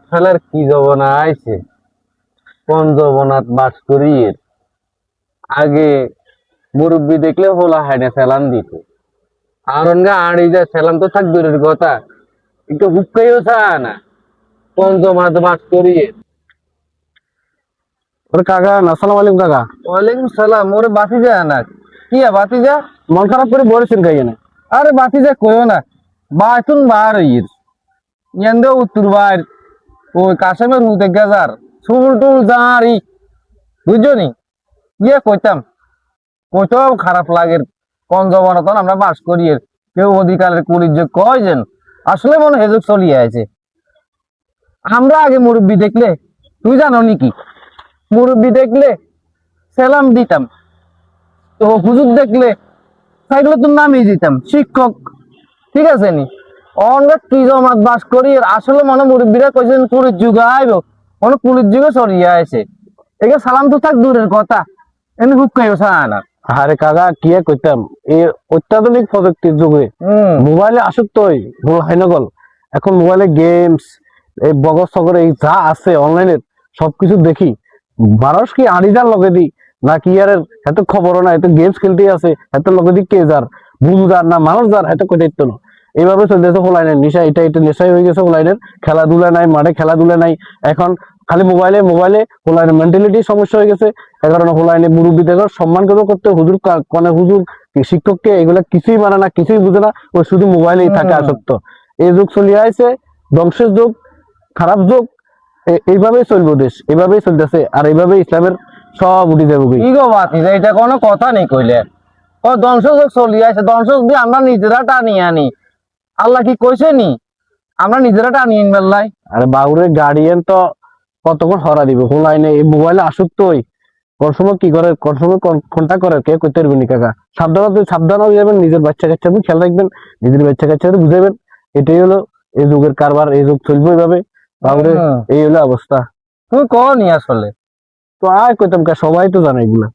ফেলার কি জবনা আইছে কোন জবনাত বাস করি আগে মুরব্বী দেখলে হোলা হাইনে সেলাম দিত আর অনগা আড়ি যা সেলাম তো থাক দূরের কথা একটু হুক্কাইও চায় না কোন জমানাত বাস করি। ওরে কাকা আসসালামু আলাইকুম কাকা। ওয়ালাইকুম সালাম। ওরে বাতি যা না কি বাতি যা মন খারাপ করে বলেছেন কাই না? আরে বাতি যা কইও না বাতুন বার ইর ইয়ান্দে উত্তর বার ওই কাশেমের হুতে গেজার চুল টুল জারি বুঝছো নি ইয়ে কইতাম কইতেও খারাপ লাগে কোন জমানাত আমরা বাস করি কেউ অধিকারের কুলির যে কয় যেন আসলে মনে হেজুক চলিয়ে আছে। আমরা আগে মুরব্বী দেখলে তুই জানো নাকি মুরব্বী দেখলে সেলাম দিতাম তো হুজুর দেখলে সাইকেলে তো নামিয়ে দিতাম শিক্ষক ঠিক আছে নি অনেক কি জমাত বাস করি আসলে মনে মুরব্বীরা কইছেন পুলিশ যুগ আইব মনে পুলিশ যুগে সরিয়ে আছে একে সালাম তো থাক দূরের কথা এনে হুক্কাইও চায় না। আরে কাকা কি কইতাম এই অত্যাধুনিক প্রযুক্তির যুগে মোবাইলে আসক্ত হাইনগল এখন মোবাইলে গেমস এই বগস সগর এই যা আছে অনলাইনে সবকিছু দেখি মানুষ কি আড়িদার লগে দি না কি আর এত খবরও না এত গেমস খেলতেই আছে এত লগে দি কে যার বুম যার না মানুষ যার এত কইতে না এইভাবে চলতেছে হোলাইনের নেশা এটা নেশাই হয়ে গেছে হোলাইনের খেলাধুলা নাই মাঠে খেলাধুলা নাই এখন খালি মোবাইলে হোলাইনের মেন্টালিটি সমস্যা হয়ে গেছে এ কারণে হোলাইনে মুরব্বীদের সম্মান করতে হুজুর কনে হুজুর শিক্ষককে এগুলা কিছুই মানে না কিছুই বুঝে না ও শুধু মোবাইলেই থাকে আসক্ত। এই যুগ চলিয়ে আছে ধ্বংসের যুগ খারাপ যুগ এইভাবেই চলবো দেশ এইভাবেই চলতেছে আর এইভাবে ইসলামের সব উঠে যাবো কি গো বাতি এটা কোনো কথা নেই কইলে ও ধ্বংস যুগ চলিয়ে আছে ধ্বংস দিয়ে আমরা নিজেরা টানিয়ে আনি আল্লাহ কি কইছে নি আমরা নিজেরা টানিয়ে আনবার লাই। আরে বাউরের গার্ডিয়ান তো কতক্ষণ হরা দিব হোলাইনে এই মোবাইলে আসক্ত হই কোন সময় কি করে কোন সময় কোনটা করে কে করতে পারবেন কাকা সাবধান হয়ে যাবেন নিজের বাচ্চা কাচ্চাকে খেয়াল রাখবেন নিজের বাচ্চা কাচ্চাকে বুঝাবেন এটাই হলো এই যুগের কারবার এই যুগ চলবে এইভাবে বাউরে এই হলো অবস্থা। তুই ক নি আসলে তো আয় কইতাম কা সবাই তো জানে এগুলা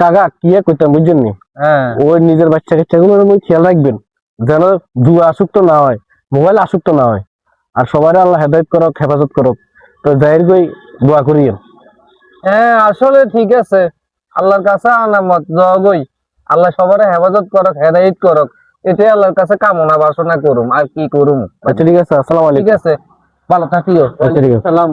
কাকা কি কইতাম বুঝছেন নি ওই নিজের বাচ্চা কাচ্চাগুলো খেয়াল রাখবেন যেন জুয়া আসক্ত না হয় মোবাইল আসক্ত না হয় আর সবাই আল্লাহ হেদায়েত করক হেফাজত করক তো জাহির কই দোয়া করিয়েন। হ্যাঁ আসলে ঠিক আছে আল্লাহর কাছে আনামত জগই আল্লাহ সবার হেফাজত করক হেদায়েত করক এটাই আল্লাহর কাছে কামনা বাসনা করুম আর কি করুম। আচ্ছা ঠিক আছে আসসালামু আলাইকুম। ঠিক আছে ভালো থাকিও। আচ্ছা ঠিক আছে সালাম।